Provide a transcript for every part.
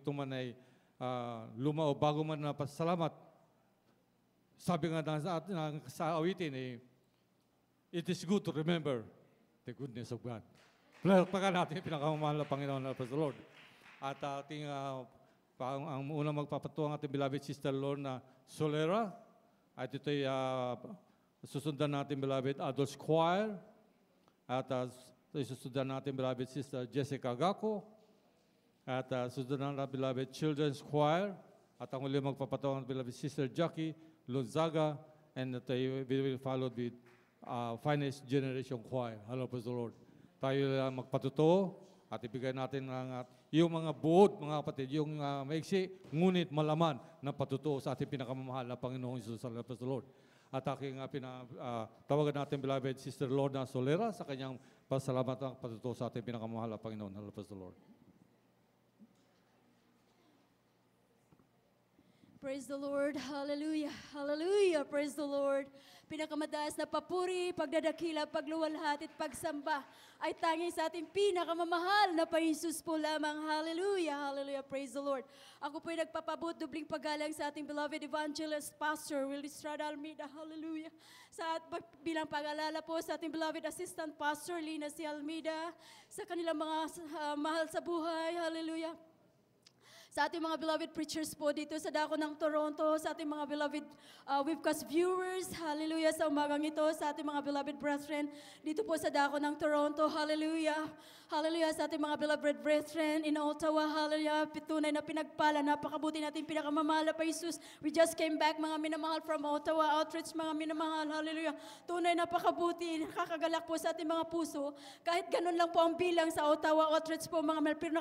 ito man ay luma o bago man na pasalamat. Sabi nga sa awitin, it is good to remember the goodness of God. Palakpakan natin yung pinakamamahal na Panginoon na Praise the Lord. At ating ang unang magpapatuwa ang ating beloved Sister Lorna Solera. At ito'y susundan natin beloved Adults Choir. At susundan natin beloved Sister Jessica Gaco. At susundan natin beloved Children's Choir. At ang uli magpapatuwa ang beloved Sister Jackie Lonzaga. And we will follow with Finest Generation Choir. Hello, praise the Lord. Tayo lang magpatuto at ibigay natin yung mga buod, mga kapatid, yung maiksi, ngunit malaman na patuto sa ating pinakamamahal na Panginoong Jesus. Hello, praise the Lord. At aking tawagan natin, beloved Sister Lorna Solera, sa kanyang pasalamat at patuto sa ating pinakamamahal na Panginoon. Hello, praise the Lord. Praise the Lord. Hallelujah. Hallelujah. Praise the Lord. Pinakamataas na papuri, pagdadakila, pagluwalhati at pagsamba ay tanging sa ating pinakamamahal na Panginoon po lamang. Hallelujah. Hallelujah. Praise the Lord. Ako po ay nagpapabot dubling paggalang sa ating beloved evangelist, Pastor Willie Estrada Almeida. Hallelujah. Bilang pag-alala po sa ating beloved assistant, Pastor Lina C. Almeida, sa kanilang mga mahal sa buhay. Hallelujah. Sa ating mga beloved preachers po dito sa dako ng Toronto, sa ating mga beloved webcast viewers, hallelujah, sa umagang ito, sa ating mga beloved brethren dito po sa dako ng Toronto, hallelujah, hallelujah, sa ating mga beloved brethren in Ottawa, hallelujah, tunay na pinagpala, napakabuti natin pinakamamahal pa Jesus. We just came back, mga minamahal from Ottawa Outreach, mga minamahal, hallelujah, tunay napakabuti, nakakagalak po sa ating mga puso, kahit ganun lang po ang bilang sa Ottawa Outreach po, mga pero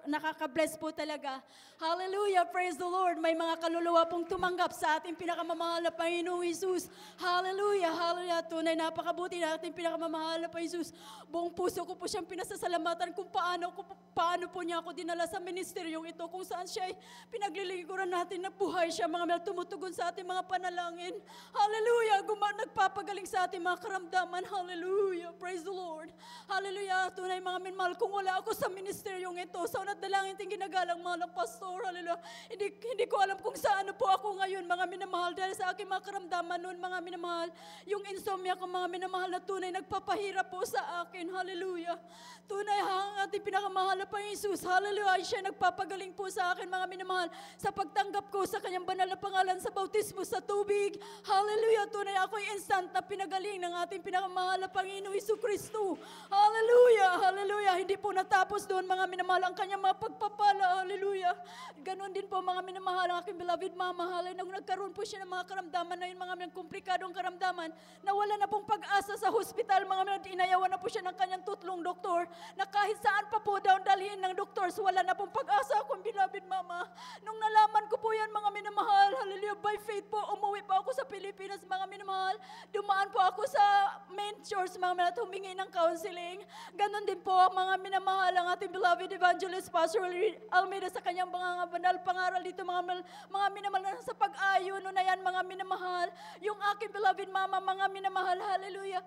nakaka-bless po talaga. Hallelujah, praise the Lord. May mga kaluluwa pong tumanggap sa ating pinakamamahal na Panginoong Jesus. Hallelujah, hallelujah. Tunay napakabuti na ating pinakamamahal na Panginoong Jesus. Buong puso ko po siyang pinasasalamatan kung paano po niya ako dinala sa ministeryong ito, kung saan siya ay pinaglilingkuran natin na buhay siya, mga tumutugon sa ating mga panalangin. Hallelujah, nagpapagaling sa ating mga karamdaman. Hallelujah, praise the Lord. Hallelujah, tunay mga minmahal, kung wala ako sa ministeryong ito, sa unat dalangin ting ginagalang mahal pastor, hallelujah. Hindi ko alam kung saan po ako ngayon, mga minamahal, dahil sa aking mga karamdaman noon, mga minamahal, yung insomnia ko, mga minamahal, na tunay nagpapahirap po sa akin, hallelujah. Tunay ang ating pinakamahal na Panginoon Jesus, hallelujah, siya nagpapagaling po sa akin, mga minamahal, sa pagtanggap ko sa kanyang banal na pangalan sa bautismo sa tubig, hallelujah. Tunay ako'y instant na pinagaling ng ating pinakamahal na Panginoong Jesucristo, hallelujah, hallelujah. Hindi po natapos doon, mga minamahal, ang kanyang mga pagpapala, hallelujah. Ganon din po, mga minamahal, ang aking beloved mamahal, ay nagkaroon po siya ng mga karamdaman na yun, mga komplikadong karamdaman, na wala na pong pag-asa sa hospital, mga inayawan na po siya ng kanyang tutlong doktor, na kahit saan pa po daw dalhin ng doktor, so wala na pong pag-asa akong beloved mama. Nung nalaman ko po yan, mga minamahal, hallelujah, by faith po, umuwi po ako sa Pilipinas, mga minamahal, dumaan po ako sa main church, mga minamahal, humingi ng counseling. Ganon din po, mga minamahal, ang ating beloved evangelist, Pastor Almeida, sa kanyang mga banal pangaral dito, mga minamahal, sa pag-ayo no na yan, mga minamahal, yung aking beloved mama, mga minamahal, hallelujah,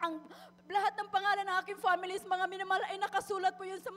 ang lahat ng pangalan ng aking families, mga minamahal, ay nakasulat po yun sa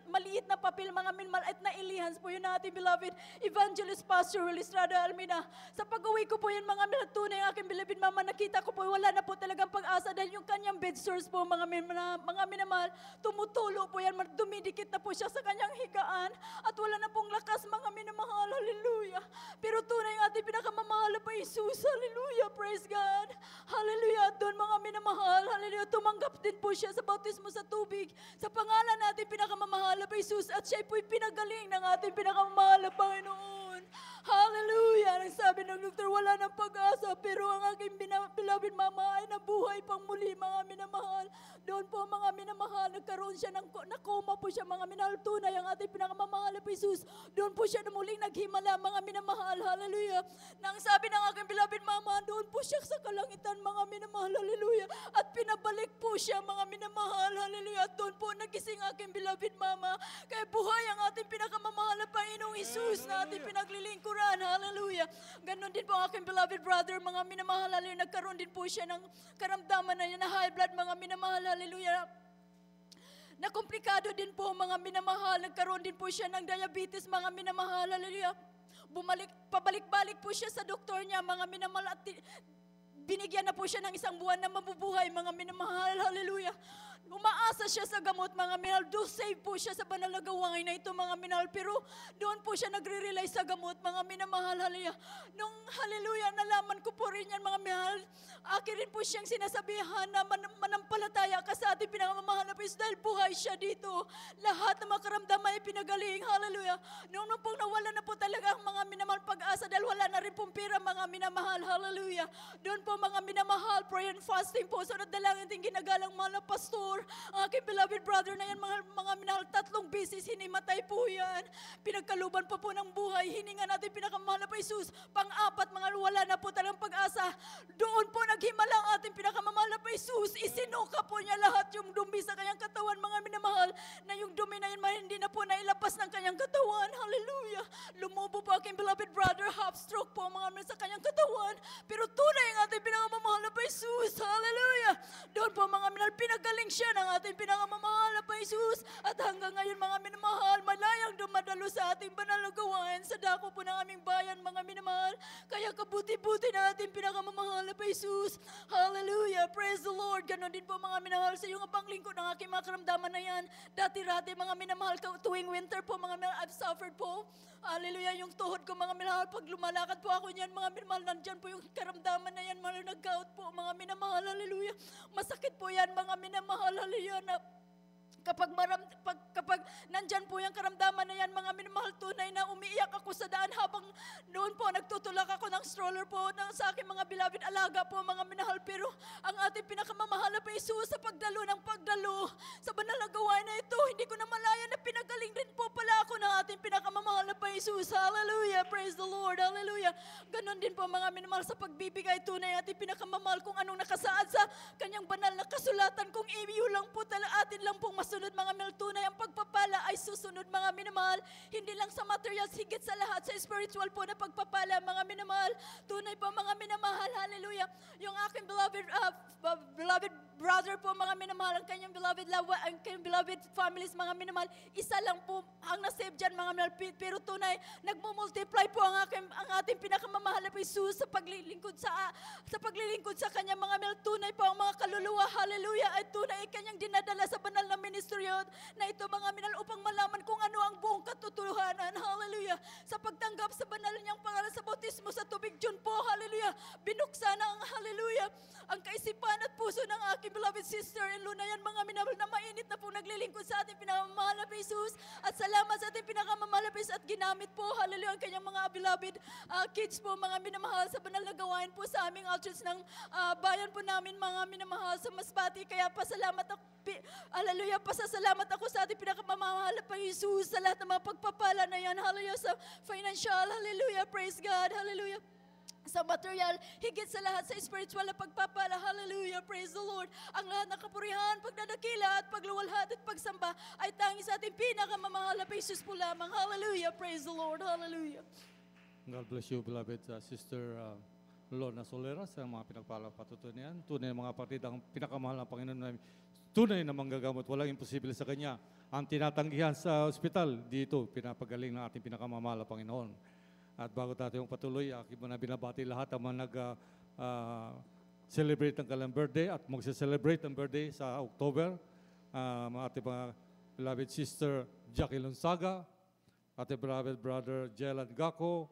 maliit na papel, mga minamahal, at nailihans po yun na ating beloved evangelist Pastor Willie Estrada Almeida. Sa pag-uwi ko po yun, mga minamahal, tunay ang aking beloved mama, nakita ko po, wala na po talagang pag-asa dahil yung kanyang bed sores po, mga minamahal, tumutulo po yan, dumidikit na po siya sa kanyang higaan, at wala na pong lakas, mga minamahal, hallelujah. Pero tunay ang ating pinakamamahal pa Jesus, hallelujah, praise God, hallelujah. Doon, mga minamahal, hallelujah, tumanggap din po siya sa bautismo sa tubig, sa pangalan natin pinakamamahal na Jesus, at siya po'y pinagaling ng ating pinakamamahal na Panginoon. Hallelujah! Nagsabi ng doktor, wala ng pag-asa, pero ang aking beloved mama ay nabuhay pang muli, mga minamahal. Doon po, mga minamahal, nagkaroon siya nakoma po siya, mga minahal, tunay ang ating pinakamamahal na Jesus. Doon po siya na muling naghimala, mga minamahal, hallelujah. Nang sabi ng aking beloved mama, doon po siya sa kalangitan, mga minamahal, hallelujah. At pinabalik po siya, mga minamahal, hallelujah. At doon po nagising aking beloved mama. Kaya buhay ang ating pinakamamahal na Panginoong Jesus na ating pinaglilingkuran, hallelujah. Ganon din po ang aking beloved brother, mga minamahal, hallelujah. Nagkaroon din po siya ng karamdaman na high blood, mga minamahal, hallelujah. na komplikado din po mga minamahal. Nagkaroon din po siya ng diabetes mga minamahal. Hallelujah. Pabalik-balik po siya sa doktor niya mga minamahal at binigyan na po siya ng 1 buwan na mabubuhay mga minamahal. Hallelujah. Umaasa siya sa gamot mga minahal. Do save po siya sa banal na gawain na ito mga minahal. Pero doon po siya nagre-rely sa gamot mga minamahal. Hallelujah. Nung hallelujah, nalaman ko po rin yan mga minahal. Akin rin po siyang sinasabihan na manampalataya ka sa ating pinakamamahal na Panginoon dahil buhay siya dito. Lahat ng mga karamdaman ay pinagaling. Hallelujah. Nung pong nawala na po talaga ang mga minamahal pag-asa dahil wala na rin pong pira mga minamahal. Hallelujah. Doon po mga minamahal, prayer and fasting po. So nadalangin ting ginagalang mahal na pastor. Ang aking beloved brother na yan, mga minahal, 3 beses hinimatay po yan. Pinagkaluban pa po ng buhay. Hininga natin pinakamahal na pa Jesus. Pang-4, mga wala na po talagang pag-asa. Doon po naghimala ang ating pinakamamahal na pa Jesus. Isinuka po niya lahat yung dumi sa kanyang katawan, mga minamahal, na yung dumi na yun hindi na po nailapas ng kanyang katawan. Hallelujah. Lumubo po aking beloved brother, half stroke po mga minamahal sa kanyang katawan. Pero tunay ang ating pinakamamahal na pa Jesus. Hallelujah. Doon po mga minamahal, pinagaling siya ng ating pinakamamahal na pa Jesus. At hanggang ngayon mga minamahal, malayang dumadalo sa ating banal na gawain sa dako po ng aming bayan mga minamahal. Kaya kabuti-buti na ating pinakamamahal na pa Jesus. Hallelujah. Praise the Lord. Ganon din po mga minamahal sa iyong paglingkod ng aking mga karamdaman na yan. Dati-rati mga minamahal, tuwing winter po mga minamahal, I've suffered po. Hallelujah. Yung tuhod ko mga minamahal, pag lumalakad po ako niyan mga minamahal, nandyan po yung karamdaman na yan, mga nag-gout po mga minamahal. Hallelujah. Masakit po yan mga minamahal. Hallelujah. Na kapag nandyan po yung karamdaman na yan, mga minamahal, tunay na umiiyak ako sa daan habang noon po nagtutulak ako ng stroller po sa aking mga beloved alaga po mga minahal. Pero ang ating pinakamamahal na pa Jesus sa pagdalo sa banal na gawain na ito, hindi ko na malaya na pinagaling din po pala ako ng ating pinakamamahal na pa Jesus. Hallelujah. Praise the Lord. Hallelujah. Ganon din po mga minamahal sa pagbibigay tunay ating pinakamamahal kung anong nakasaad sa kanyang banal na kasulatan. Kung iyo lang po atin lang pong sunod mga minamahal, tunay ang pagpapala ay susunod mga minamahal. Hindi lang sa materials, higit sa lahat sa spiritual po na pagpapala mga minamahal. Tunay po mga minamahal, hallelujah. Yung aking beloved brother po mga minamahal, ang kanyang beloved families mga minamahal, isa lang po ang nasave dyan mga minamahal. Pero tunay, nagmumultiply po ang ating pinakamamahal na Jesus sa paglilingkod sa kanya mga minamahal. Tunay po ang mga kaluluwa, hallelujah, ay tunay kanyang dinadala sa banal na ministry na ito mga minamahal upang malaman kung ano ang buong katotohanan. Hallelujah. Sa pagtanggap sa banal niyang pangalan sa bautismo sa tubig John po, hallelujah, binuksan ang hallelujah ang kaisipan at puso ng aking beloved sister-in-law na yan mga minamahal na mainit na po naglilingkod sa ating pinakamamahal na Jesus. At salamat sa ating pinakamamahal na Jesus at ginamit po, hallelujah, ang kanyang mga beloved kids po mga minamahal sa banal na gawain po sa aming outreach ng bayan po namin mga minamahal sa Masbate. Kaya pasalamat ako, hallelujah, pasasalamat ako sa ating pinakamamahal na Jesus sa lahat ng mga pagpapala na yan, hallelujah, sa financial, hallelujah, praise God, hallelujah, sa material, higit sa lahat sa spiritual na pagpapala, hallelujah, praise the Lord. Ang lahat ng kapurihan, pagdadakila at pagluwalhati at pagsamba ay tanging sa ating pinakamamahal na Jesus po lamang, hallelujah, praise the Lord, hallelujah. God bless you, beloved Sister Lorna Solera, sa mga pinagpala patutunan. Tunay mga partid, ang pinakamahal ng Panginoon namin, tunay na manggagamot, walang imposible sa Kanya. Ang tinatanggihan sa ospital, dito, pinapagaling ng ating pinakamamahal na Panginoon. At bago tayo patuloy, aking muna binabati lahat ang mga nag-celebrate ng kanilang birthday at mag-celebrate ng birthday sa October. Ating mga beloved sister Jackie Lonsaga, ating beloved brother Jelan Gako,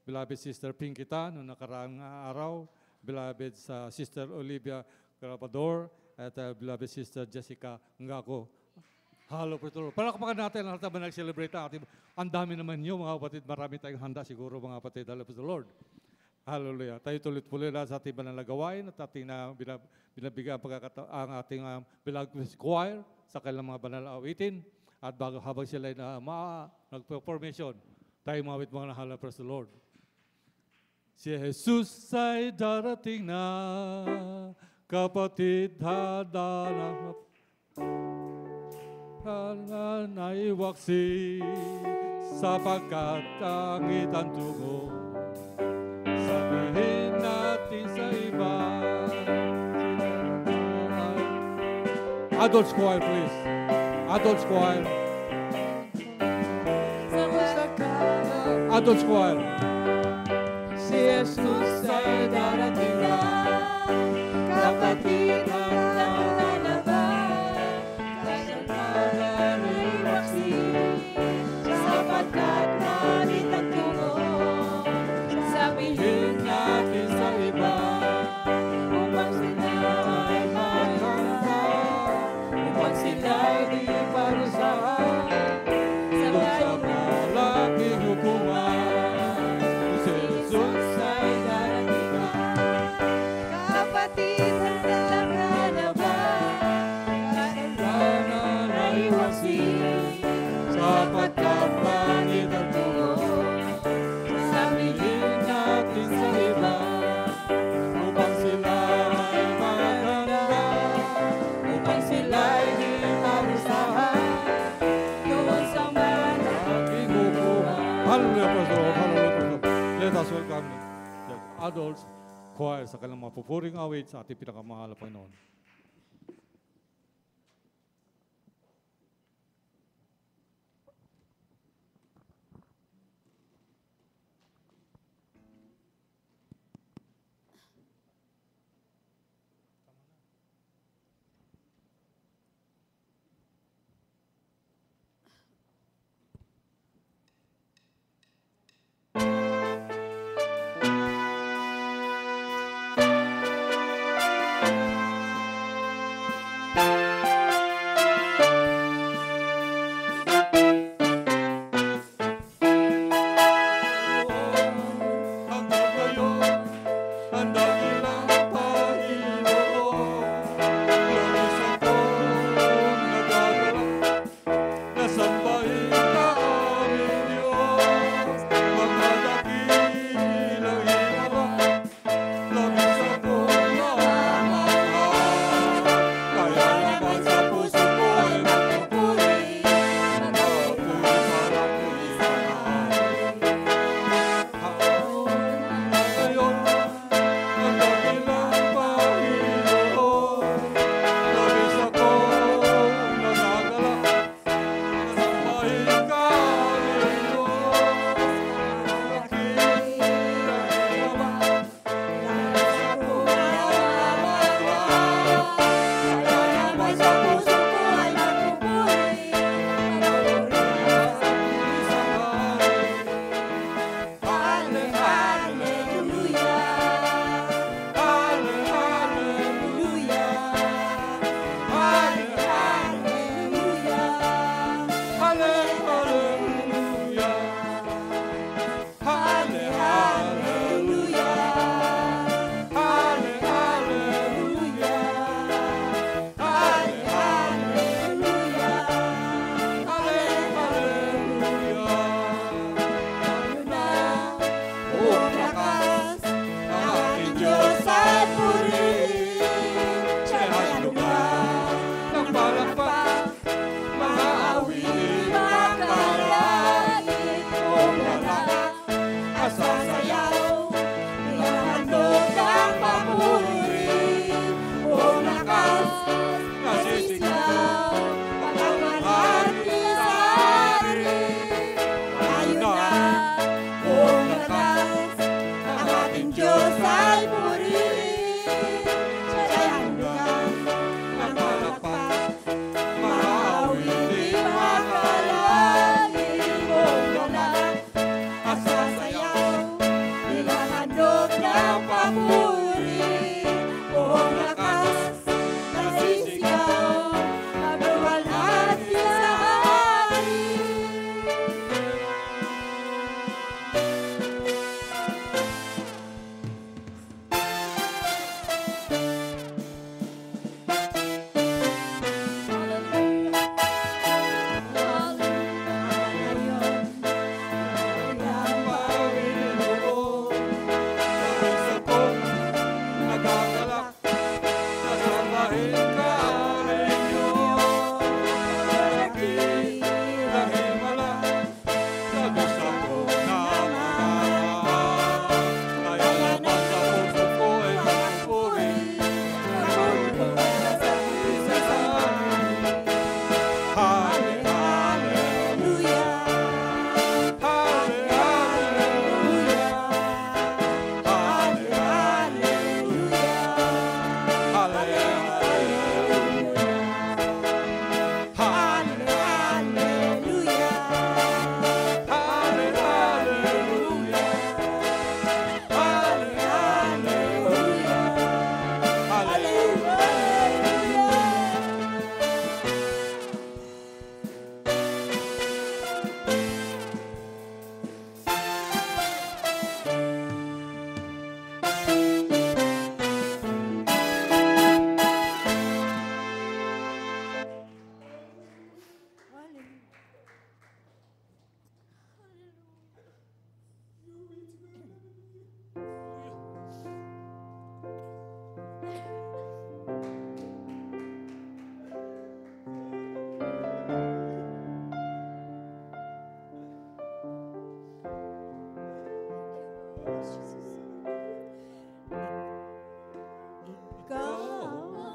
beloved sister Pinkitan noong nakaraang araw, beloved sister Olivia Carabador, at beloved sister Jessica Ngako. Hello, Pastor. Palakpakan natin ang lahat na nag-celebrate natin. Ang dami naman nyo, mga kapatid. Marami tayong handa siguro, mga kapatid. Hello, Pastor Lord. Hallelujah. Tayo tuloy-tuloy na sa ating banal na gawain at ating binabigyan ang ating beloved choir sa kanilang mga banal na awitin. At habang sila ay nag-formation, tayo mawit mga nahala, Pastor Lord. Si Jesus ay darating na, kapatid, handa na naiwaksi sapagkat angit ang tungo. Sabihin natin sa iba. Adults choir, please. Adults choir. Sa kanan, Adults choir. si Jesus ay darating na. Kapatid ang lalaban, kasampalan ay waksi, sapagkat nalit ang tungo. Sabihin natin sa iba, upang sila ay mahanda, upang sila ay di parusahan, sa bayong Malaking hukuman. Si Jesus ay darating na. Kapatid ang lalaban, kasampalan ay waksi, sapagkat nalit ang tungo. Sabihin natin sa iba, upang sila ay mahanda, upang sila ay di parusahan, doon sa malaking hukuman. Hallelujah, praise the Lord. Hallelujah, praise the Lord. Let us welcome the adults choir sa kanilang mga pupuring awit sa ating pinakamahal na Panginoon.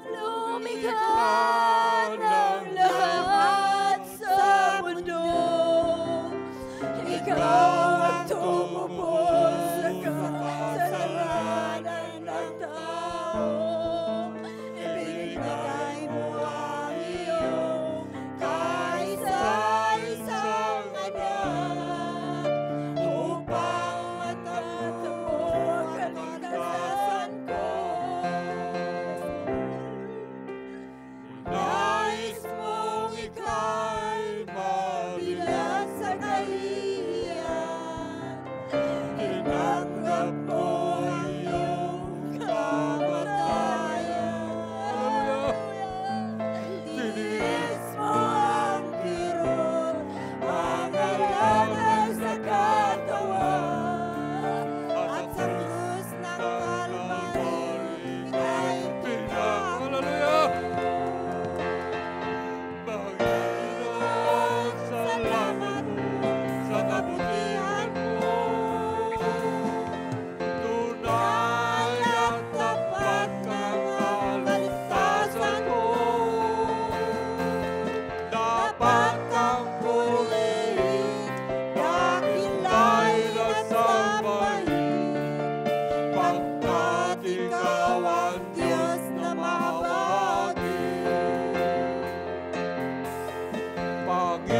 Lumikha ng lahat sa mundo. Ikaw ang tumupos sa kasalanan ng tao. Ibinigay mo ang iyong kaisa-isang anak upang matatamo ang kaligtasan ko. Nais mong ika'y mabilang sa kahihiyan. Tinanggap mo ang iyong kamatayan. Tiniis mo ang kirot, ang alangan sa katawan. At sa krus ng Kalbaryo, ika'y Hallelujah! Panginoon, salamat po sa kabutihan mo. Tunay at tapat kang kaligtasan ko. Dapat kang purihin, dakilain at sambahin, pagkat ikaw ang Diyos na mahabagin.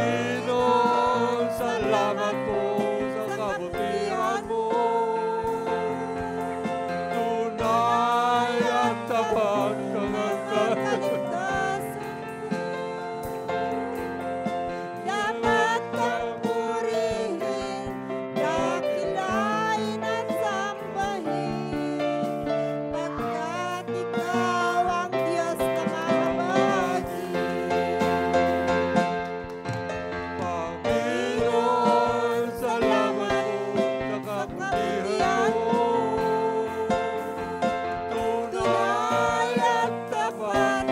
Panginoon, salamat po sa kabutihan mo. Tunay at tapat kang kaligtasan. Dapat kang purihin, dakilain at sambahin, pagkat ikaw ang Diyos na mahabagin. Panginoon, salamat po sa kabutihan mo. Tunay at tapat Tapat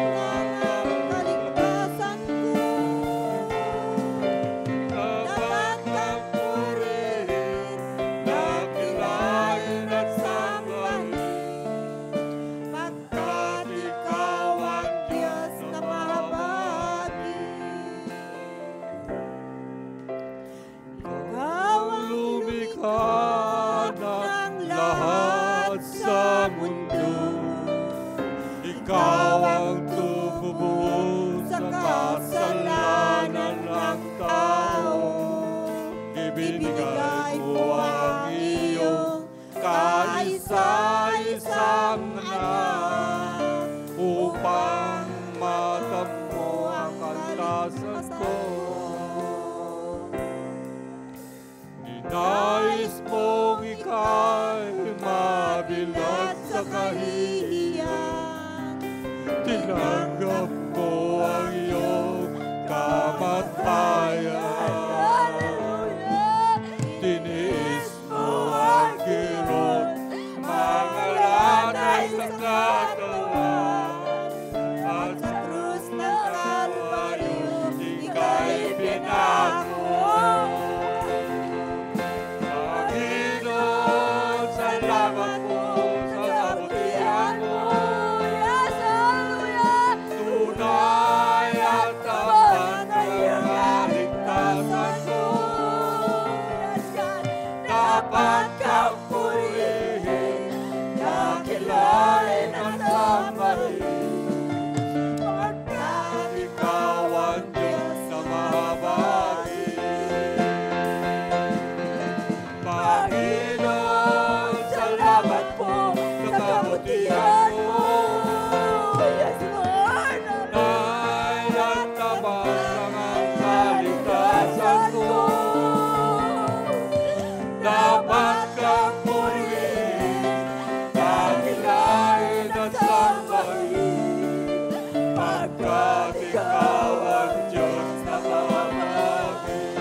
ng kaligtasan ko. dapat kang purihin, dakilain at sambahin, Pagkat ikaw ang Diyos na mahabagin. Ikaw ang lumikha ng lahat sa mundo. Ikaw ang tumubuo sa kasalanan ng tao. Ibinigay mo ang iyong kaisa-isang anak upang matammo ang kaligtasan ko. Ninais mong ika'y mabilad sa kahihiyan. Tinanggap mo ang iyong kamatayan. Tiniis mo ang kirot, mga lanay sa katawan. At Sa krus ng Kalbaryo, ika'y pinako. Panginoon, salamat po sa kabutihan mo. Yes, hallelujah! Tunay at tapat ang kaligtasan ko. Yes, God. Dapat kang purihin, dakilain at sambahin, pagkat ikaw ang Diyos na mahabagin. Panginoon, salamat po sa kabutihan mo. Yes, Lord. Tunay at tapat ang kaligtasan ko. Dapat kang purihin, dakilain at sambahin, pagkat ikaw ang Diyos na mahabagin.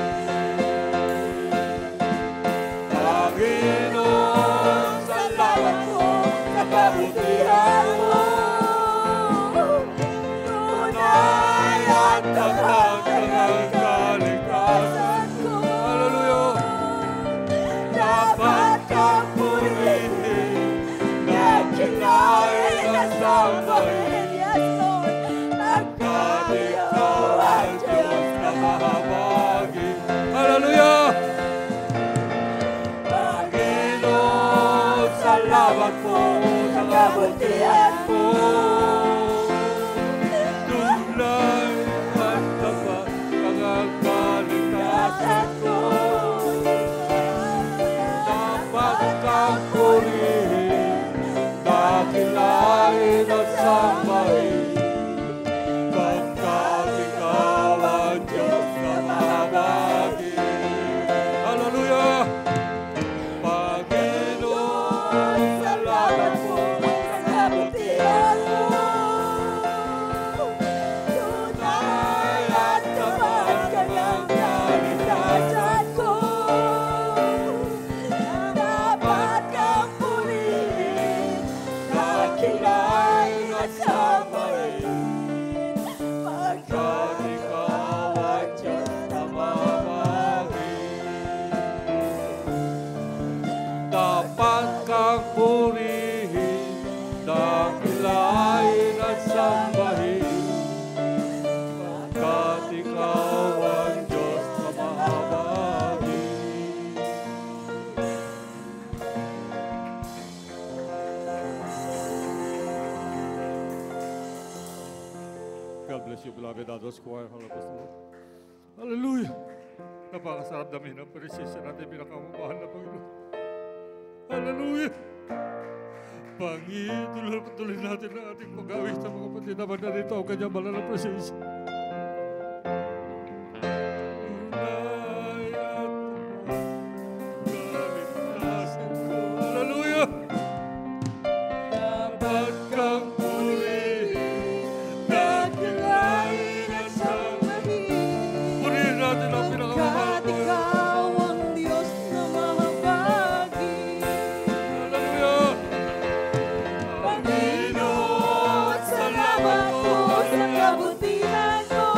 Panginoon, salamat po sa kabutihan mo. Tunay at tapat ang kaligtasan ko. Hallelujah! Dapat kang bless you, beloved adults choir. Hallelujah. Napakasarap namin ang presensya natin, pinakamamahal na Panginoon. Hallelujah. Panginoon, patuloy natin na ating pag-awit sa mga kapatid na narito ang kanyang banal na presensya. Hallelujah. Dapat kang purihin, dakilain at sambahin. Purihin natin ang pinakamamahal na Ikaw ang Diyos na mahabagi. Hallelujah. Panginoon, salamat po sa kabutihan mo.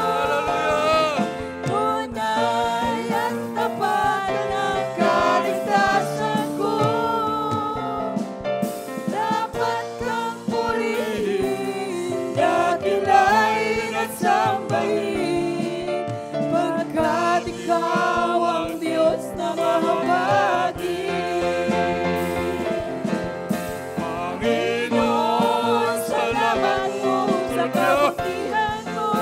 Hallelujah. Tunay at tapat ang kaligtasan ko. Dapat kang purihin, dakilain at sambahin, pagkat ikaw ang Diyos na mahabagi. Panginoon, salamat po sa kabutihan mo.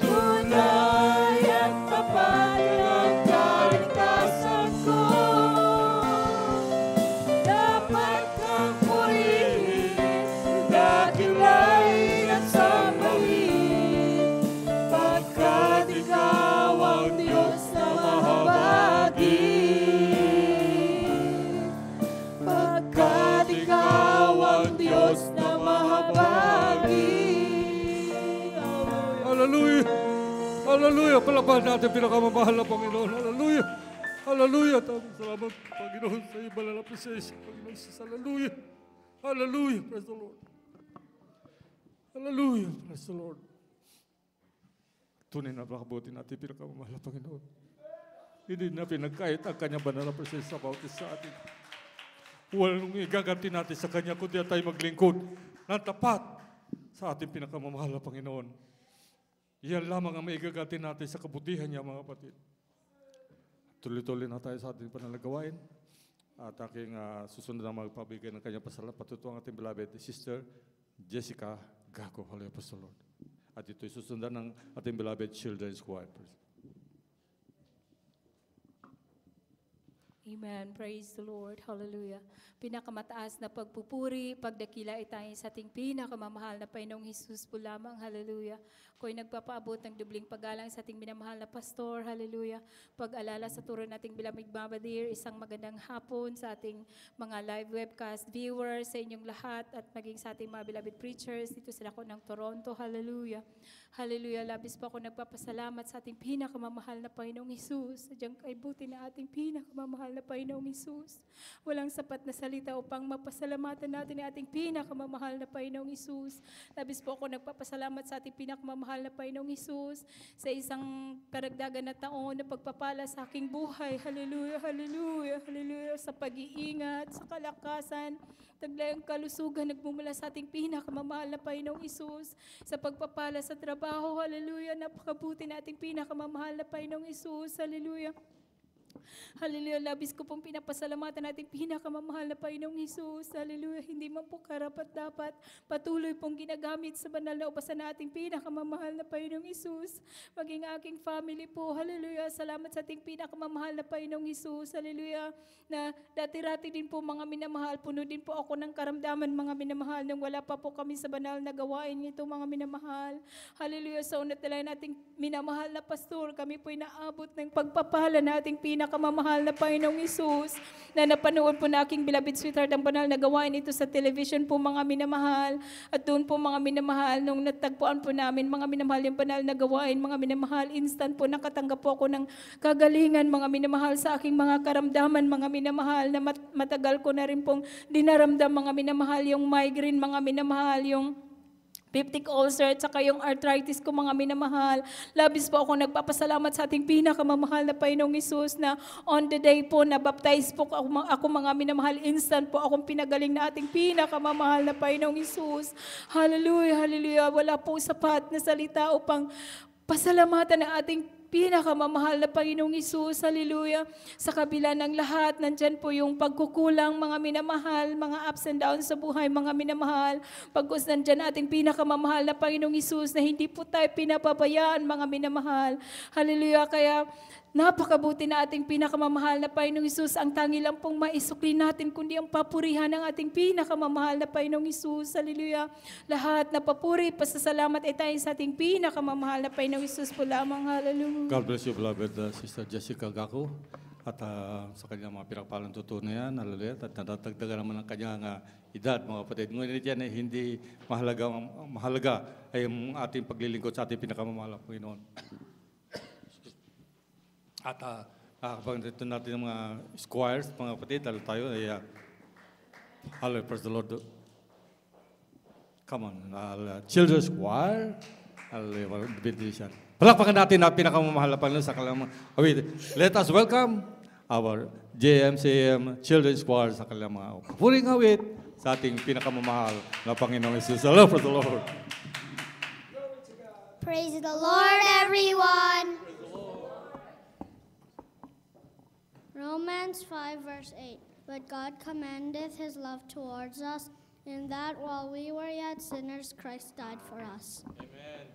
Tunay at tapat ang kaligtasan ko. Dapat kang purihin, dakilain at sambahin, pagkat ikaw ang Diyos na mahabagi. Pagkat ikaw ang Diyos na mahabagi. Hallelujah. Hallelujah. Palabahan natin pinakamamahal na Panginoon. Hallelujah. Hallelujah. Tamang salamat, Panginoon, sa iyo banal na presensya. Panginoon, hallelujah. Hallelujah. Praise the Lord. Hallelujah. Praise the Lord. Tunay na makabuti natin pinakamamahal na Panginoon. Hindi na pinagkait ang kanyang banal na presensya sa bawat isa sa atin. Walang igaganti natin sa kanya kundi tayo maglingkod ng tapat sa ating pinakamamahal na Panginoon. Iyan lamang ang maigaganti natin sa kabutihan niya, mga kapatid. Tuloy-tuloy na tayo sa ating panalagawain. At aking susunod na magpabigay ng kanyang pasalamat. Patuto ang ating beloved Sister Jessica Gago. Hallelujah, Pastor Lord. At ito'y susundan ng ating beloved Children's Choir. Amen. Praise the Lord. Hallelujah. Pinakamataas na pagpupuri, pagdakila ay tayo sa ating pinakamamahal na Panginoong Hesus po lamang. Hallelujah. Ako'y nagpapaabot ng dubling paggalang sa ating minamahal na pastor. Hallelujah. Pag-alala sa turo nating bilamig Mama Dear, isang magandang hapon sa ating mga live webcast viewers, sa inyong lahat, at maging sa ating mga beloved preachers dito sa lako ng Toronto. Hallelujah. Hallelujah. Labis po ako nagpapasalamat sa ating pinakamamahal na Panginoong Hesus. Sadyang kaibuti na ating pinakamamahal na Panginoong Hesus. Walang sapat na salita upang mapasalamatan natin ang ating pinakamamahal na Panginoong Hesus. Labis po ako nagpapasalamat sa ating pinakamamahal na Panginoong Hesus sa isang karagdagan na taon na pagpapala sa aking buhay. Hallelujah, hallelujah, hallelujah. Sa pag-iingat, sa kalakasan, taglayang kalusugan nagmumula sa ating pinakamamahal na Panginoong Hesus. Sa pagpapala sa trabaho, hallelujah, napakabuti na ating pinakamamahal na Panginoong Hesus. Hallelujah. Hallelujah, labis ko pong pinapasalamatan natin pinakamamahal na Panginoong Hesus. Hallelujah, hindi man po karapat dapat patuloy pong ginagamit sa banal na ubasan nating pinakamamahal na Panginoong Hesus. Maging aking family po, hallelujah, salamat sa ating pinakamamahal na Panginoong Hesus. Hallelujah, na dati-rati din po mga minamahal, puno din po ako ng karamdaman mga minamahal nung wala pa po kami sa banal na gawain nito mga minamahal. Hallelujah, sa unat nila nating minamahal na pastor, kami po'y naabot ng pagpapala nating pinakamamahal na Panginoong Hesus, na napanood po na aking beloved sweetheart ang banal na gawain ito sa television po mga minamahal. At doon po mga minamahal, nung natagpuan po namin mga minamahal yung banal na gawain, mga minamahal, instant po nakatanggap po ako ng kagalingan mga minamahal sa aking mga karamdaman mga minamahal, na matagal ko na rin pong dinaramdam mga minamahal, yung migraine mga minamahal, yung peptic ulcer at saka yung arthritis ko mga minamahal. Labis po ako nagpapasalamat sa ating pinakamamahal na Panginoong Hesus na on the day po na baptize po ako mga minamahal, instant po akong pinagaling na ating pinakamamahal na Panginoong Hesus. Hallelujah, hallelujah. Wala po sapat na salita upang pasalamatan ang ating pinakamamahal na Panginoong Hesus. Hallelujah. Sa kabila ng lahat, nandyan po yung pagkukulang, mga minamahal, mga ups and downs sa buhay, mga minamahal. Pagkus nandyan ating pinakamamahal na Panginoong Hesus na hindi po tayo pinapabayaan, mga minamahal. Hallelujah. Kaya napakabuti na ating pinakamamahal na Panginoong Hesus. Ang tangi lang pong maisukli natin, kundi ang papurihan ng ating pinakamamahal na Panginoong Hesus. Hallelujah. Lahat na papuri, pasasalamat ay tayo sa ating pinakamamahal na Panginoong Hesus po lamang. Hallelujah. God bless you, beloved Sister Jessica Gaco. At sa kanyang mga pinakapalang tutunan yan, hallelujah. At nadadagdagan naman ang kanyang edad, mga kapatid. Ngunit yan ay hindi mahalaga ay ang ating paglilingkod sa ating pinakamamahal na Panginoon. At kapag ito natin ng mga squires, mga kapatid, lalo tayo ay hallelujah, praise the Lord. Come on, children's choir, hallelujah, benediction. Palakpakan natin na pinakamamahal na Panginoon sa kanilang let us welcome our JMCM Children's Choir sa kanilang mga puring awit sa ating pinakamamahal na Panginoong Hesus. Hello, praise the Lord. Praise the Lord, everyone. Romans 5, verse 8. But God commendeth his love towards us, in that while we were yet sinners, Christ died for us. Amen.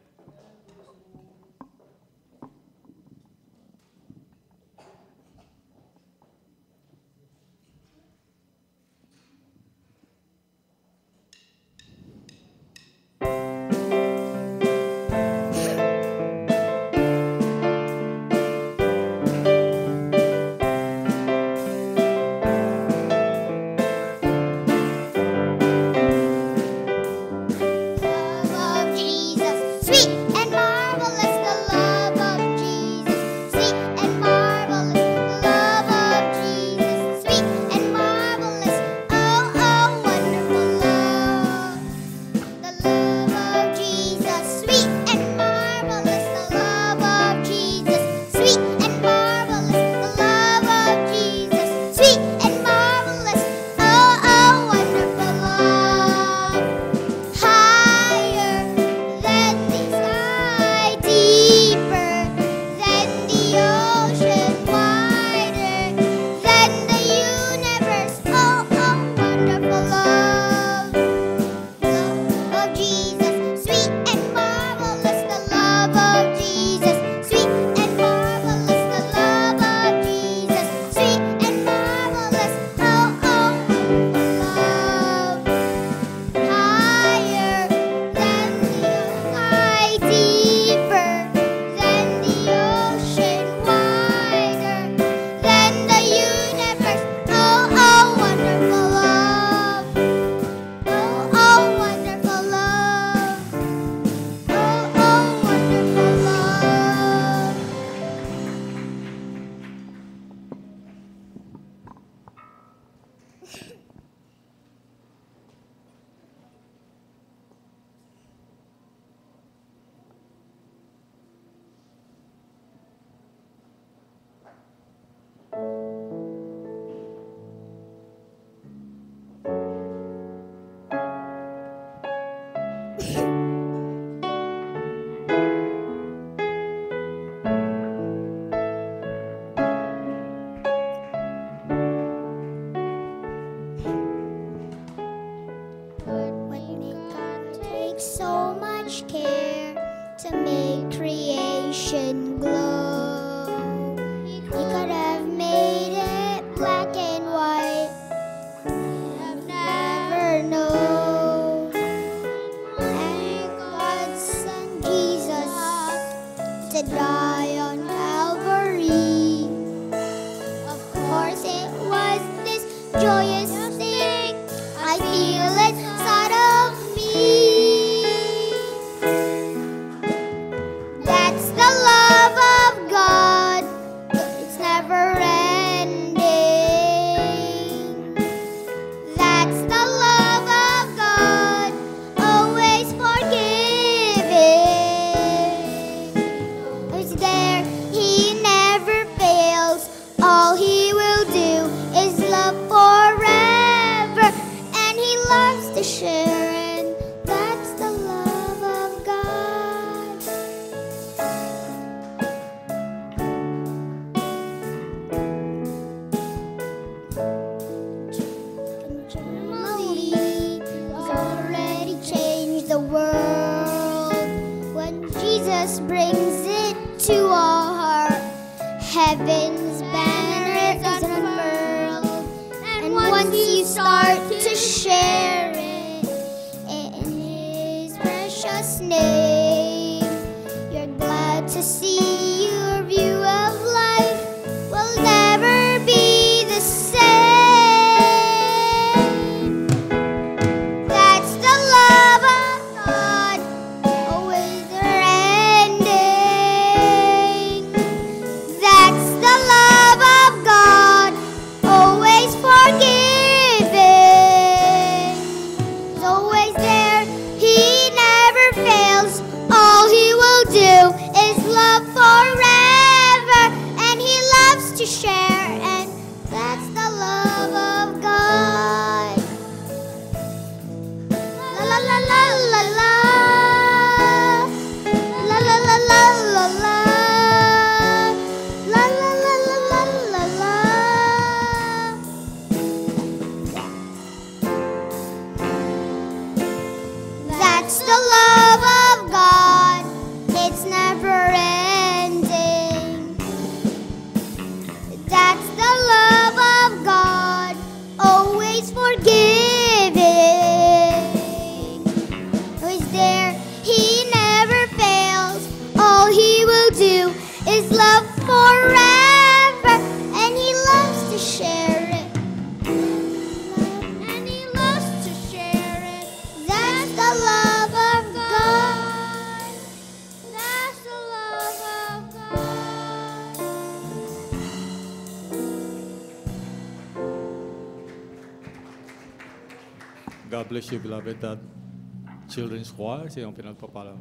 creation glow. He could have made it black and white. I've never known. And God's Son Jesus to die on Calvary. Of course it was this joyous thing. I feel it inside of me. That's the love of God. It's never ending. That's the love of God, always forgiving. It's there banner is unfurled, and once you start to share it in His precious name, you're glad to see your view of life will never be the same. That's the love of God, always ending. That's the love of God, always forgiving. He's always there, He never fails. All He will do is love forever, and He loves to share, and that's the love of God. La la la la la la. La la la la la la. La la la la la la la. That's the love of God. It's never ending. That's the love of God, always forgiving. Always there, He never fails. All He will do is love forever, and He loves to share it. And He loves to share it. That's the love of God. That's the love of God. God bless you, beloved, that children's choir, sa iyong pinagpapalang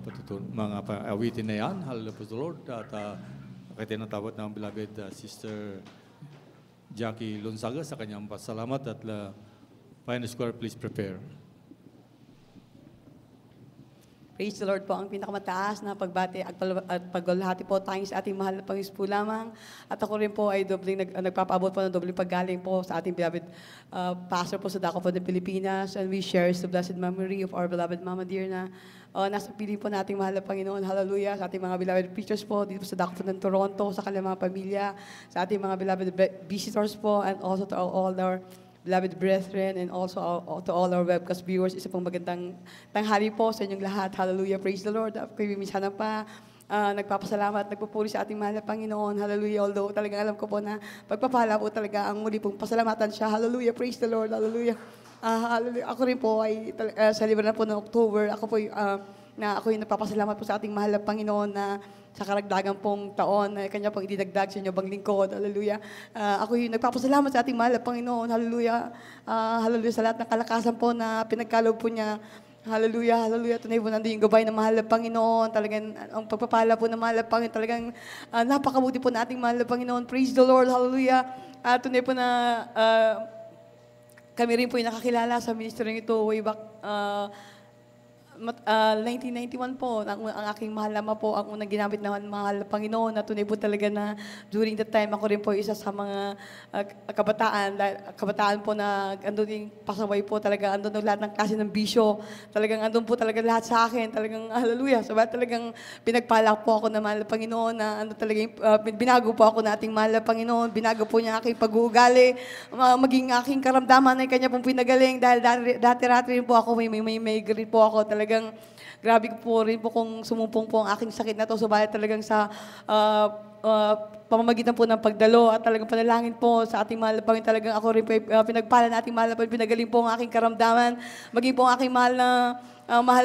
mga awitin na yan. Hallelujah, praise the Lord. At katinatawat ng beloved Sister Jackie Lonzaga sa kanyang pasalamat at Pioneer Square, please prepare. Praise the Lord po, ang pinakamataas na pagbati at paglalahati po tayong sa ating mahal na Panginoon po lamang. At ako rin po ay nagpapaabot po ng dobling paggaling po sa ating beloved pastor po sa Dako po ng Pilipinas. And we share the blessed memory of our beloved Mama Dear na nasa piling po nating mahal na Panginoon. Hallelujah. Sa ating mga beloved preachers po dito po sa Dako po ng Toronto, sa kanilang mga pamilya, sa ating mga beloved visitors po, and also to all our beloved brethren, and also to all our webcast viewers. Isa pong magandang tanghali po sa inyong lahat. Hallelujah. Praise the Lord. Kayo minsan pa nagpapasalamat, nagpupuri sa ating mahal na Panginoon. Hallelujah. Although talagang alam ko po na pagpapala po talaga ang muli pong pasalamatan siya. Hallelujah. Praise the Lord. Hallelujah. Hallelujah. Ako rin po ay sa libre na po ng October, ako po yung nagpapasalamat po sa ating mahal na Panginoon na sa karagdagang pong taon na kanya pong idinagdag sa inyo bang lingkod. Hallelujah. Ako yung nagpapasalamat sa ating mahal na Panginoon. Hallelujah. Hallelujah sa lahat ng kalakasan po na pinagkaloob po niya. Hallelujah, hallelujah. Tunay po nandun yung gabay ng mahal na Panginoon. Talagang ang pagpapala po ng mahal na Panginoon. Talagang napakabuti po na ating mahal na Panginoon. Praise the Lord. Hallelujah. Tunay po na kami rin po yung nakakilala sa ministry ito way back 1991 po, ang aking mahal na ama po, ang unang ginamit ng mahal na Panginoon, na tunay po talaga na during that time, ako rin po isa sa mga kabataan po na andun yung pasaway po talaga, andun lahat ng klase ng bisyo, talagang andun po talaga lahat sa akin, talagang hallelujah, sabat talagang pinagpala po ako ng mahal na Panginoon, na ano talaga binago po ako ng ating mahal na Panginoon, binago po niya aking pag-uugali, maging aking karamdaman ay kanya pong pinagaling, dahil dati-rati rin po ako, may rin po ako, talagang grabe po rin po kung sumumpong po ang aking sakit na to. Subalit talagang sa pamamagitan po ng pagdalo at talagang panalangin po sa ating mahal na Panginoon. Talagang ako rin po pinagpala na ating mahal na Panginoon. Pinagaling po ang aking karamdaman. Maging po ang aking mahal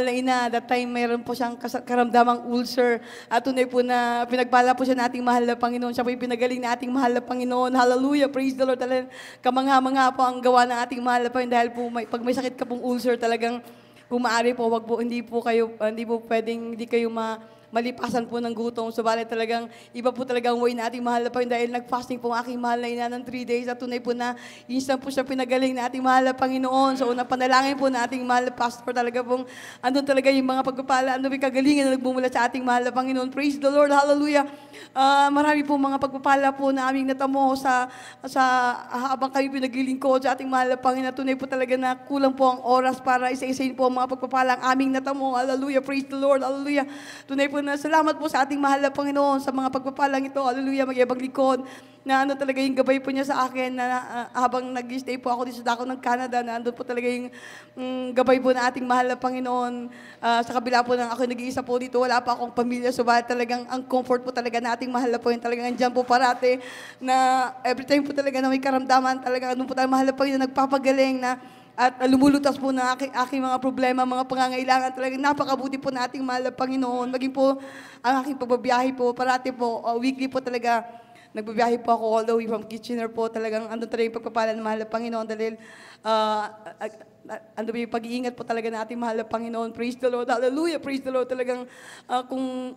na ina. That time mayroon po siyang karamdamang ulcer. At tunay po na pinagpala po siya na ating mahal na Panginoon. Siya po yung pinagaling na ating mahal na Panginoon. Hallelujah. Praise the Lord. Talagang kamangha-mangha po ang gawa ng ating mahal na Panginoon. Dahil po pag may sakit ka pong ulcer, talagang kung maaari po, wag po, hindi po pwedeng, hindi kayo malipasan po ng gutom. Subalit talagang iba po talagang way na ating mahal na Panginoon dahil nag-fasting po ang aking mahal na ina ng 3 days at tunay po na instant po siya pinagaling na ating mahal na Panginoon. So unang panalangin po na ating mahal na pastor talaga pong andun talaga yung mga pagpapala, andun yung kagalingan na nagmumula sa ating mahal na Panginoon. Praise the Lord, hallelujah. Marami po mga pagpapala po na aming natamo sa habang kami pinaglilingkod sa ating mahal na Panginoon. Tunay po talaga na kulang po ang oras para isa-isahin po ang mga pagpapala ang aming natamo. Hallelujah, praise the Lord, hallelujah. Tunay po na salamat po sa ating mahal na Panginoon sa mga pagpapalang ito. Hallelujah, magyabang likod na ano talaga yung gabay po niya sa akin na habang nag-stay po ako dito sa dako ng Canada, na andun po talaga yung gabay po na ating mahal na Panginoon. Sa kabila po ng ako nag-iisa po dito, wala pa akong pamilya, so talagang ang comfort po talaga na ating mahal na Panginoon, talagang andyan po parate na every time po talaga na may karamdaman, talagang andun po tayo mahal na Panginoon, nagpapagaling na at lumulutas po na aking mga problema, mga pangangailangan. Talagang napakabuti po na ating mahal na Panginoon. Maging po ang aking pagbabiyahe po, parati po, weekly po talaga, nagbabiyahe po ako all the way from Kitchener po. Talagang andun talaga yung pagpapala ng mahal na Panginoon dahil andun yung pag-iingat po talaga ng ating mahal na Panginoon. Praise the Lord. Hallelujah. Praise the Lord. Talagang kung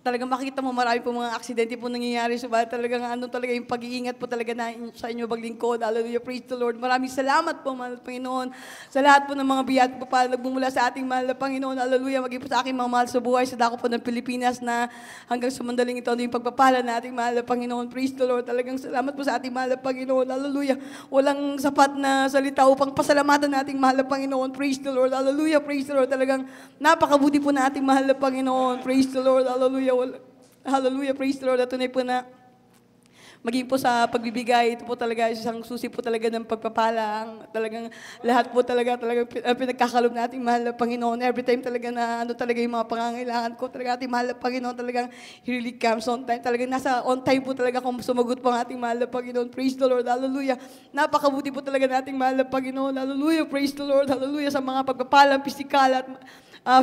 talagang makikita mo marami po mga aksidente po nangyayari. So talagang ano talaga yung pag-iingat po talaga na sa inyo maglingkod. Hallelujah, praise the Lord. Maraming salamat po, mahal na Panginoon, sa lahat po ng mga biyat po pa nagbumula sa ating mahal na Panginoon. Hallelujah, maging po sa aking mga mahal sa buhay, sa dako po ng Pilipinas na hanggang sa mandaling ito, ano yung pagpapala na ating mahal na Panginoon. Praise the Lord. Talagang salamat po sa ating mahal na Panginoon. Hallelujah. Walang sapat na salita upang pasalamatan nating mahal na Panginoon. Praise the Lord. Hallelujah, praise the Lord. Talagang napakabuti po na ating mahal na Panginoon. Praise the Lord. Hallelujah. Hallelujah, praise the Lord. At tunay po na maging po sa pagbibigay, ito po talaga isang susi po talaga ng pagpapalang. Talagang lahat po talagang pinagkakalob nating mahal na Panginoon. Every time talaga na ano talaga yung mga pangangailangan ko, talaga ating mahal na Panginoon, talagang he really comes on time. Talagang nasa on time po talaga kung sumagot po ang ating mahal na Panginoon. Praise the Lord, hallelujah. Napakabuti po talaga nating mahal na Panginoon. Hallelujah, praise the Lord, hallelujah. Sa mga pagpapalang pisikal at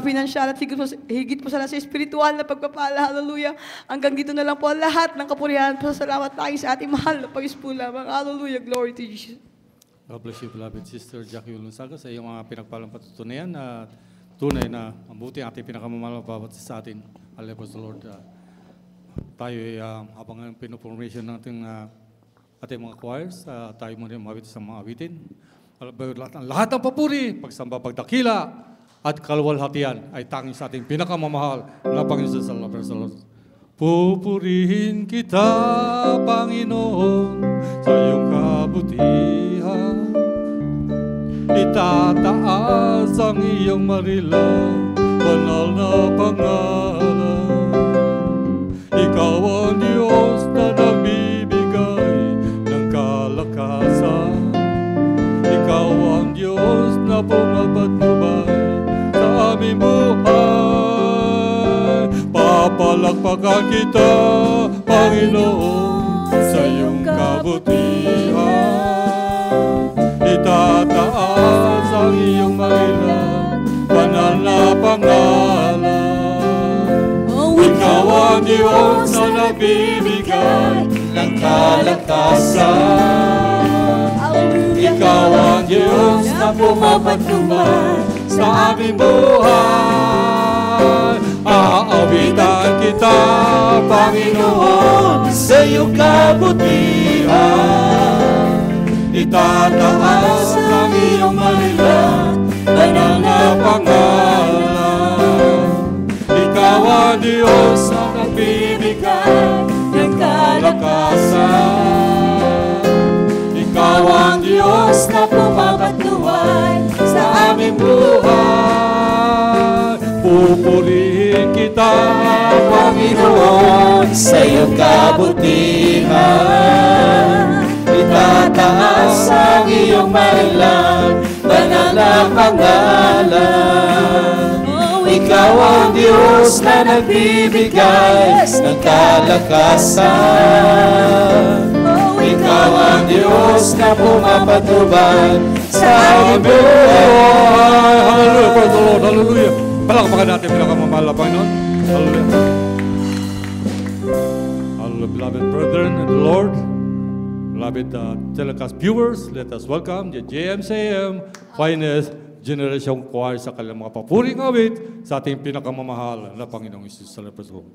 financial at higit po sana sa spiritual na pagpapala. Hallelujah. Hanggang dito na lang po ang lahat ng kapurihan. Pasalamat tayo sa ating mahal na Panginoon lamang. Hallelujah. Glory to Jesus. God bless you, beloved Sister Jackie Ulunsaga, sa iyong mga pinagpalang patutunayan na tunay na mabuti ang ating pinakamamahal sa atin. Hallelujah, praise the Lord. Tayo ay habang pinoformation natin ating mga choirs, tayo muna mawit sa mga awitin. Lahat ng papuri, pagsamba, pagdakila, at kalwalhatian ay tanging sa ating pinakamamahal na Panginoon sa Lord. Pupurihin kita, Panginoon, sa iyong kabutihan. Itataas ang iyong marilang, banal na pangalan. Ikaw ang Diyos na nagbibigay ng kalakasan. Ikaw ang Diyos na pumapatnubay sa aming buhay. Papalakpakan kita, Panginoon, sa iyong kabutihan. Itataas ang iyong marilang, banal na pangalan. Ikaw ang Diyos na nagbibigay ng kalakasan. Ikaw ang Diyos na pumapatnubay sa aming buhay. Aawitan kita, Panginoon, sa iyong kabutihan. Itataas ang iyong marilang, banal na pangalan. Ikaw ang Diyos na nagbibigay ng kalakasan. Ikaw ang Diyos na pumapatnuway sa aming buhay. Pupurihin kita, Panginoon, sa iyong kabutihan. Itataas ang iyong marilang, banal na pangalan. Ikaw ang Diyos na nagbibigay ng kalakasan. Ikaw ang Diyos na pumapatubay sa aming buhay. Hallelujah, praise the Lord, hallelujah. Palakpakan natin pinakamamahal na Panginoon. Hallelujah. Hallelujah, beloved brethren in the Lord, beloved telecast viewers, let us welcome the JMCM Finest Generation Choir sa kanilang mga papuring awit sa ating pinakamamahal na Panginoong Isus. Hallelujah, praise the Lord.